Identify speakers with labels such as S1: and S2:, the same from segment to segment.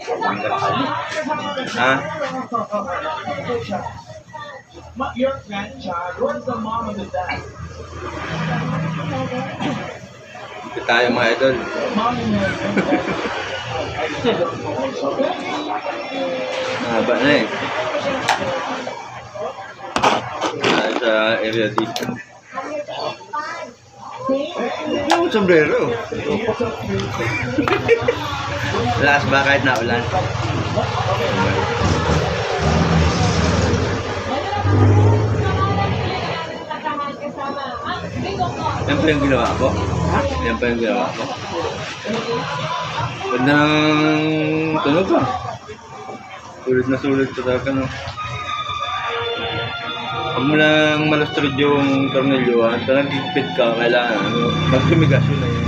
S1: Ha?
S2: Your grandchild, where's the mom and the dad?
S1: Ito tayo mga idol. Haba na eh. Sa area dito. Yung sombrero. Lakas ba kahit naulan? Yan pa yung ginawa ko. Yan pa yung ginawa ko. Ganda ng tunog ah. Sulit na sulit sa talaga no. Huwag mo lang malustrod yung tornilyo at nagigpit ka, kailangan magtumigas yun na yun.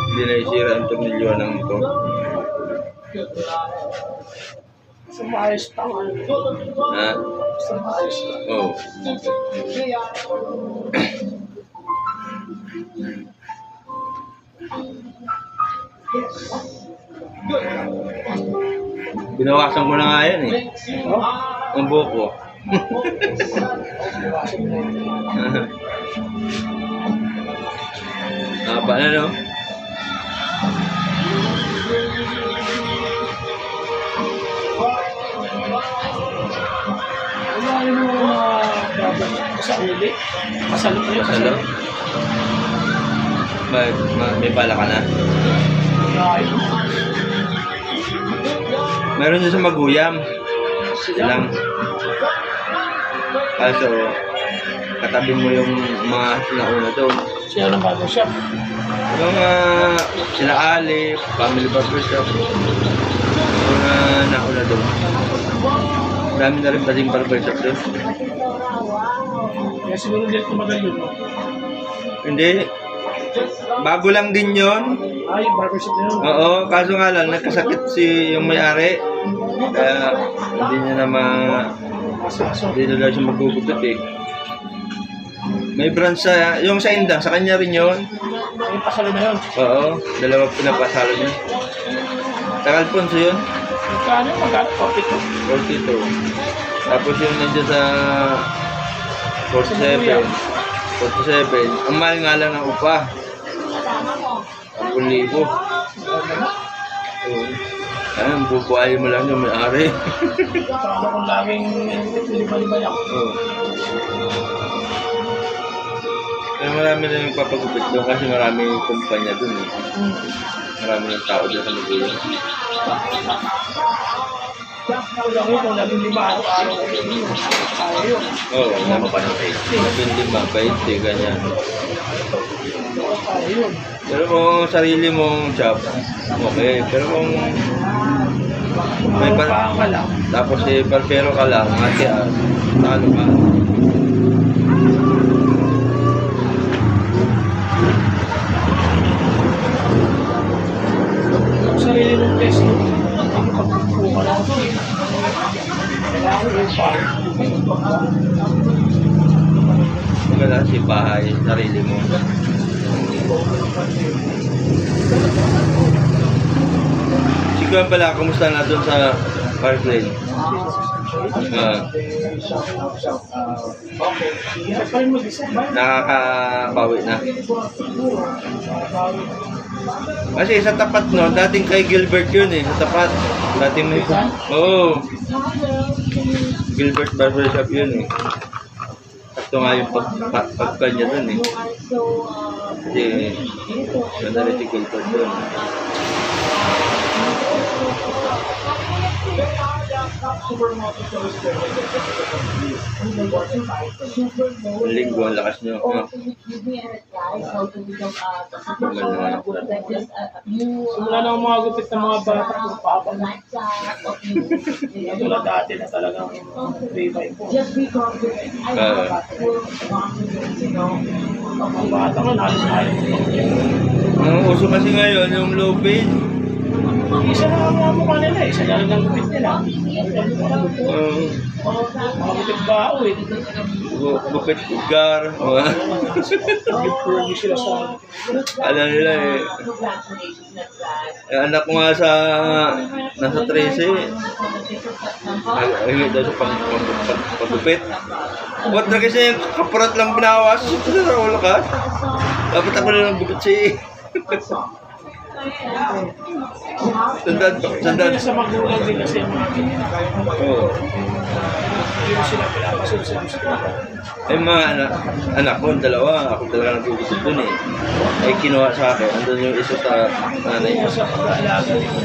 S1: Hindi na isira ang tornilyo ng ito.
S2: Sumayos pa nga.
S1: Ha?
S2: Sumayos pa.
S1: Oo. Binawasan ko na nga yan eh. Ang buhok ko. Haba na no?
S2: Ano yung sa uli? Masalo pa yun.
S1: Masalo? May pala ka na? Meron din sa Maguyam. Silang. Also, katabi mo yung mga sinauna doon.
S2: Siya ng bago shop.
S1: Yung sila Alip, Family Barber Shop. Yung nauna doon. Dami na rin pating barber shop doon.
S2: Kaya siguro din tumagal yun.
S1: Hindi. Bago lang din yon.
S2: Ay, barber shop yun.
S1: Oo, kaso nga lang, nagkasakit yung may-ari. Kaya hindi niya na hindi na lang siya magugupit eh. May branch sa, yung sa Indang, sa kanya rin yun.
S2: May pasalo na yun.
S1: Oo, dalawa pinapasalo niya. Sa Alfonso yun.
S2: Magkano? Magkano? 42.
S1: 42. Tapos yung nandiyan sa 47. 47. Ang mahal nga lang ng upa. 10,000. Oo. Ayan, bubuhayin mo lang yung may-ari.
S2: Tama kung laging lima-lima yan.
S1: Oo. Kaya marami na yung papagupit doon kasi marami yung kumpanya doon eh. Marami ng tao doon sa Maguyam.
S2: Kung laging lima, araw-araw na yun. Ayaw yun.
S1: Oo, naman pa ng 20, ganyan.
S2: Ayaw yun.
S1: Pero kung sarili mong shop, okay. Pero kung may
S2: ka lang.
S1: tapos barbero ka lang, ate talo ka.
S2: Kung sarili mong test, pagpupo ka lang. Kailangan yung pa.
S1: Maganda si bahay, sarili mo. Sige pala, kumusta na doon sa Parkland? Nakakabawi na. Kasi sa tapat no, dating kay Gilbert yun eh, sa tapat. Dating may... Oo. Gilbert Barbershop yun eh. Ito nga yung pagkanya dun eh. Kasi ganda rin si Gilbert dun. Linggo, ang lakas nyo.
S2: Simula na ang mga gupit ng mga bata kung papa na. Tulad dati na talagang 3x4. Ang bata ko, nalis na yun.
S1: Ang uso kasi ngayon, yung low fade.
S2: Isa na ang mga mukha nila, isa na lang ang gupit nila. Mga gupit bao eh.
S1: Bukit Ugar.
S2: Nag-produce sila sa...
S1: Alam nila eh. Yung anak ko nga sa nasa 13, ay daw sa pagupit. Huwag na kasi yung kaparat lang binawas. Ito na wala ka. Dapat ako na lang gupit siya. Sandaan.
S2: Hindi sa magulang din kasi yung mga
S1: Oo.
S2: hindi mo sila pinapasun sa gusto.
S1: Ay mga anak ko, dalawa. Ako talaga nagugusot dun eh. Ay kinuha sa akin. Andun yung isa sa nanay ko.
S2: Sa pag-aalaga nito.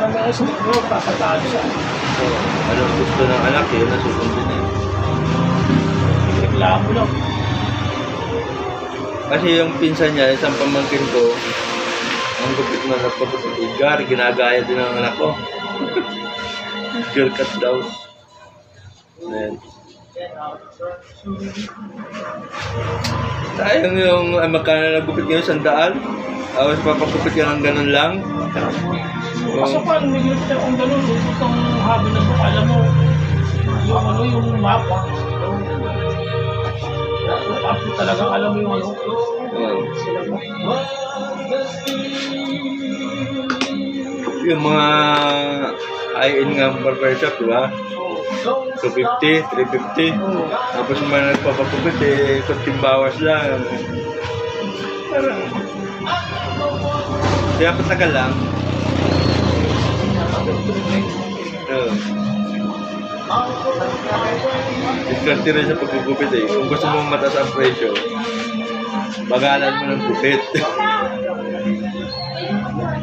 S2: Marami sa mga papatalo sa
S1: So, anong gusto ng anak yun, nasusundin eh.
S2: reklamo lang.
S1: Kasi yung pinsan niya, isang pamangkin ko, ang gupit na nagpapagupit. Gary, ginagaya din ng anak ko. Girl cut daw. Ayan. Sayang yung magkano nagupit ngayon, 100. Tapos papagupit ka ng ganun lang.
S2: Kaso paano may gilipit akong gano'n, itong habi ng book, alam mo, yung ano, yung map. Yung map talagang alam mo yung ano.
S1: Yung mga high-end nga barbershop, di ba? 250, 350. Tapos yung mga nagpapagupit, kunting bawas lang. Parang, kaya patagal lang. Diskarte rin sa pagkugupit eh. Kung gusto mong mataas ang presyo, bagalan mo ng gupit.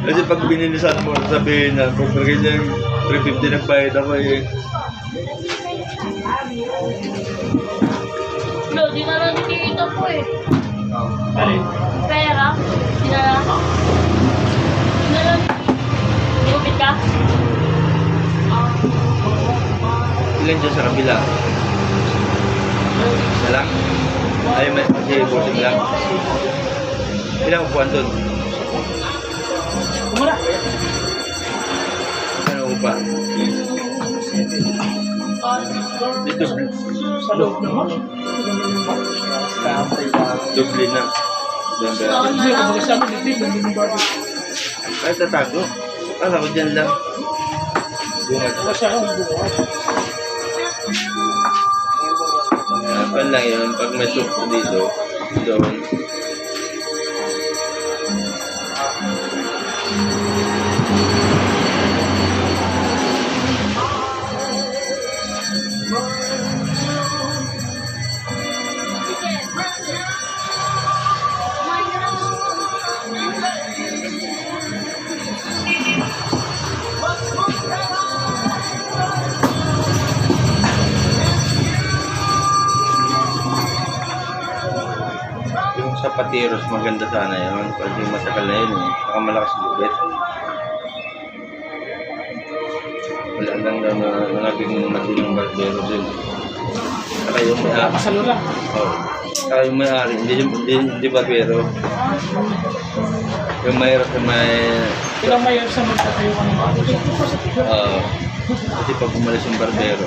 S1: Kasi pag binilisan mo, sabihin na, kung ganyan 350 nagbayad ako eh.
S3: No, di na lang nakikita po eh.
S2: Alin?
S3: Pera, di na lang. Di na lang. Gupit ka?
S1: Ilan dyan sa kabila? Isa lang? Ay, may kasi busing lang. Ilang upuan doon?
S2: Kumara.
S1: Ano upa? Dito,
S2: Sa loob naman.
S1: doble na. Doble.
S2: Hindi, kumbaga sa amin, hindi, hindi ba?
S1: Ay, tatago. Alam ko dyan lang. Bungad.
S2: Kumbaga sa amin, bukas.
S1: Pan lang yun. Pag may soup dito, doon. Yung sapateros, maganda sana yun. Kasi matagal na yun eh. Saka malakas lubit. Wala lang na naging matinong barbero din. Saka yung may ari.
S2: Pasalo lang.
S1: Oh. Saka yung may ari. Hindi barbero. Yung mayroon sa may...
S2: Ilang mayor sa magtatayo ka ng bago.
S1: Kasi pag umalis yung barbero,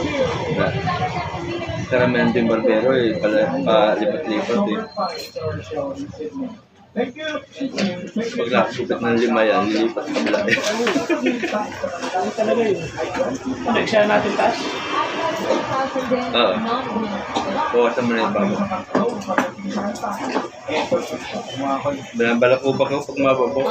S1: karamihan din barbero eh, palipat-lipat eh. Pag nakasupit ng 5 yan, lilipat sa kabila eh.
S2: Ano talaga yun? Ano, i-share natin taas?
S1: Oo. Bawasan mo na yung bago. Balakubak ako pag mababo.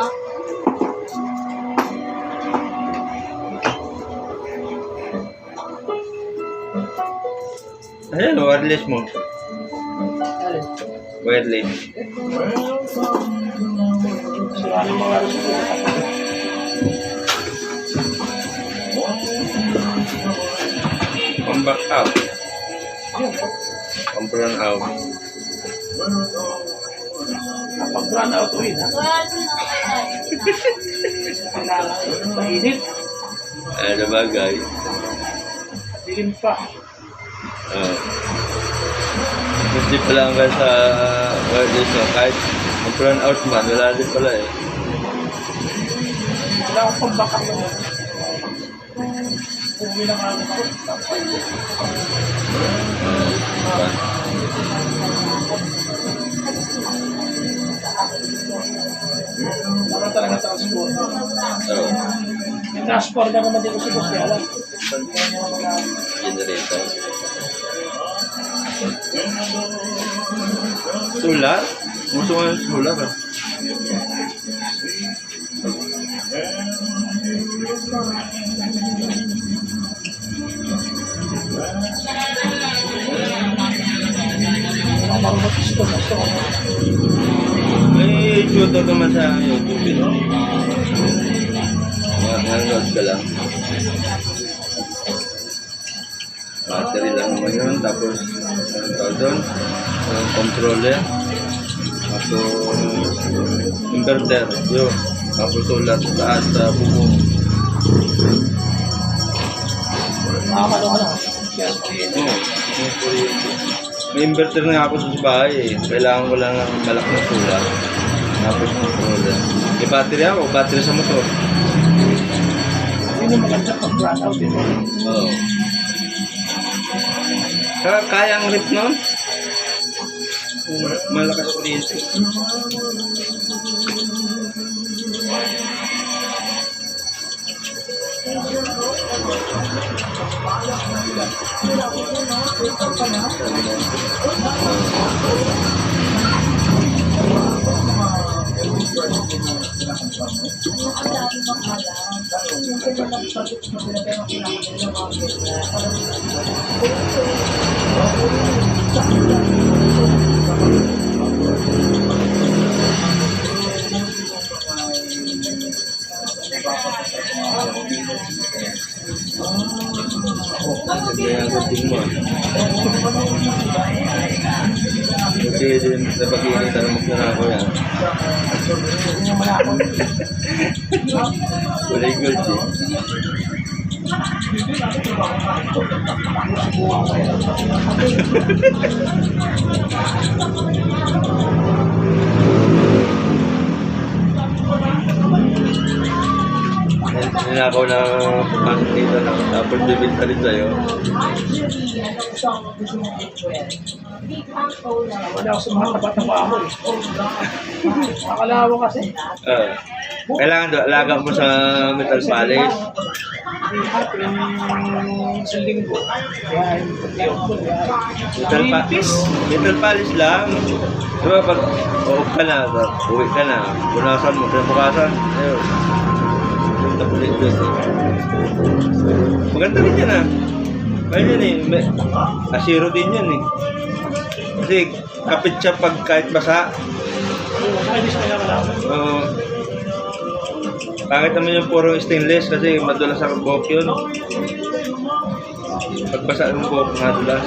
S1: Ayan, wireless mo. Wireless.
S2: Sila ano yung mga aros ko.
S1: Pang back out. Pang brown out.
S2: Kapag run out uwi na.
S3: Wala din ako
S2: Kailangan mainit.
S1: Ano ba guys?
S2: Dilim pa.
S1: Hindi pala hanggang sa wireless no? Kahit ang brown out man, wala din pala eh.
S2: Wala akong pambakak na yun. Uwi na nga ako. Wala talaga transport.
S1: Oo.
S2: Yung transport na naman dito si Boss, kaya lang.
S1: Generator. Solar? Gusto ko yung solar ah.
S2: Mga marunot gusto ko.
S1: May tutor naman sa YouTube. Nanonood ka lang. Battery lang naman yun. Tapos, ano tawag doon? Controller. Tapos, inverter. Yun. Tapos solar sa taas sa bubong.
S2: Ano.
S1: May inverter na ako sa bahay eh. Kailangan ko lang ng malak na solar. Tapos controller. May battery ako. Battery sa motor.
S2: Yun yung maganda pag brand out dito.
S1: Oo. Kaya ang rip nun? Malakas kuryente. Kaya gusto mo. Kasi din sa pag-iinitan mo na ako yan.
S2: Yun yung malakot.
S1: Kulay gold eh. Ninakaw na ang dito na tapos bibigta rin sa'yo.
S2: Wala ako sa mga tapat na baho eh. Nakalawa kasi.
S1: Kailangan doon, alaga mo sa metal polish.
S2: Yung sa linggo. Kaya yung pag-iok
S1: Metal polish lang. Diba pag uwi ka na, uwi ka na, punasan mo, bukasan, ayun. Punta po rin doon. Maganda rin yan ah. Kaya yan eh, asiro din yan eh. Kasi kapit siya pag kahit basa. Pangit naman yung puro stainless kasi madulas ang buhok yun. Pag basa yung buhok, madulas.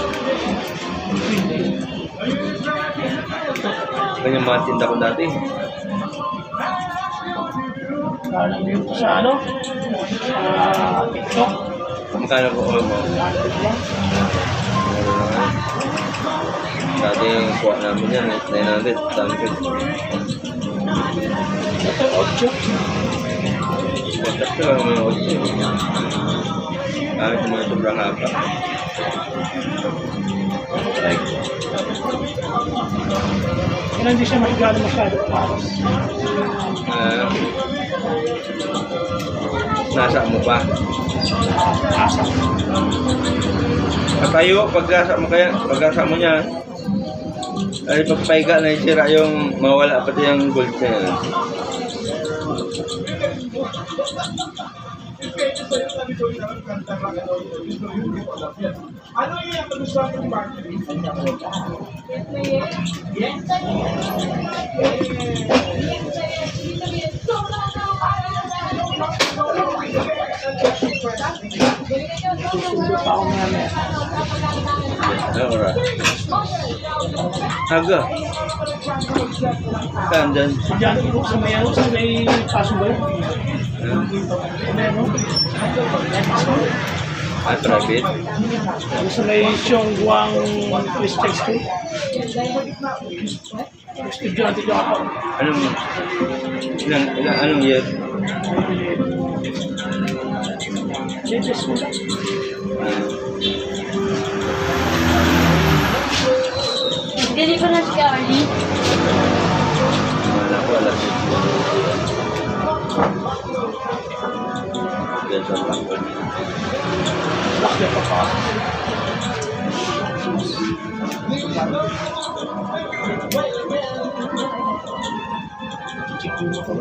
S1: Ganyan mga tinda ko dati.
S2: Alam mo sa ano? TikTok.
S1: Magkano po mo? Dati yung kuha namin yan, 900, 100.
S2: Ito, 8.
S1: Kontak ko lang mga 8. Kahit mga sobrang haba. Like,
S2: Kaya hindi siya mahigali masyado paros.
S1: nasa mo pa.
S2: Asa.
S1: Patayo, pag-asa mo niya, ay pagpaiga na isira yung mawala pati yung gold niya.
S2: Ano yung pag-usapan ng market? Susundo pa ako nga
S1: Ora. Aga. Saan dyan?
S2: Diyan po sa may ano, sa may paso ba yun? Ano?
S1: Private?
S2: Sa may Xiongguang Christian School. Estudyante ko ako.
S1: Anong year?
S2: Latest school.
S3: Hindi ko na si Carly.
S1: Wala ko, alam. Yan sa bangko.
S2: Bakit pa pa? Check mo ko.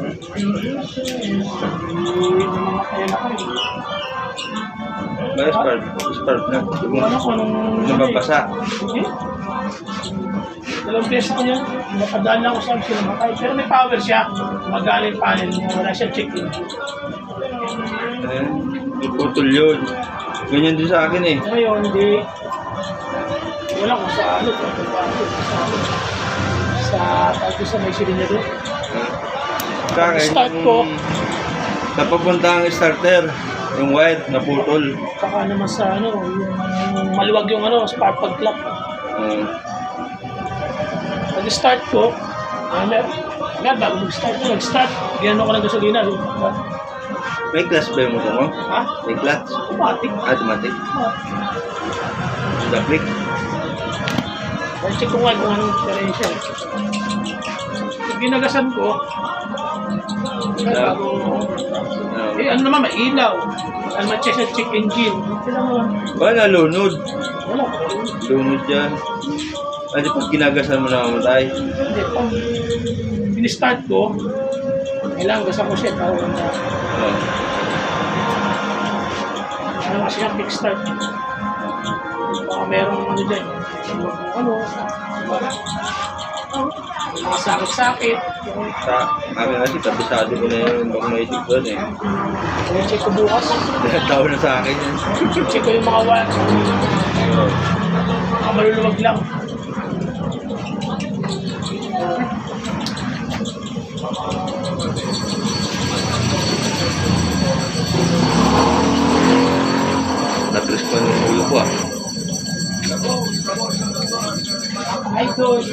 S2: Namamatay na kayo.
S1: May spark na.
S2: Ano ko nung...
S1: Nababasa.
S2: Eh? Dalawang beses ko niya. Napadaan na ako sa sila matay. Pero may power siya. Magana yung panel niya. Wala siyang check-in.
S1: Putol yun. Ganyan din sa akin eh.
S2: Ngayon, hindi. Wala ko sa ano. Sa tawag ko sa may silinyo doon.
S1: Sa akin,
S2: Start ko.
S1: napapunta ang starter, yung wire, naputol.
S2: Saka naman sa ano, yung maluwag yung ano, spark plug clock. Pag-start ko, bago mag-start ko, nag-start, ginano ko ng gasolina.
S1: May clutch ba yung motor mo?
S2: Ha?
S1: May clutch?
S2: Automatic.
S1: Automatic? The click?
S2: Check ko nga kung anong diferensya. Pag ginagasan ko, bago, ano naman, mailaw. Ano ma-check sa check engine.
S1: Ba, nalunod.
S2: Wala.
S1: Lunod yan. Kasi pag ginagasan mo na mamatay.
S2: Hindi, pag in-start ko, kailangan gasan ko siya. Tawag na. Ano kasi yung kickstart. Baka merong ano dyan. Ano? Mga sakit-sakit.
S1: Sa akin kasi, kabisado ko na yung magmaisip doon eh.
S2: Check ko bukas.
S1: Tao na sa akin yan.
S2: Check ko yung mga wire. Mga maluluwag lang.
S1: Na-respond yung ulo ko ah.
S2: Ay, good.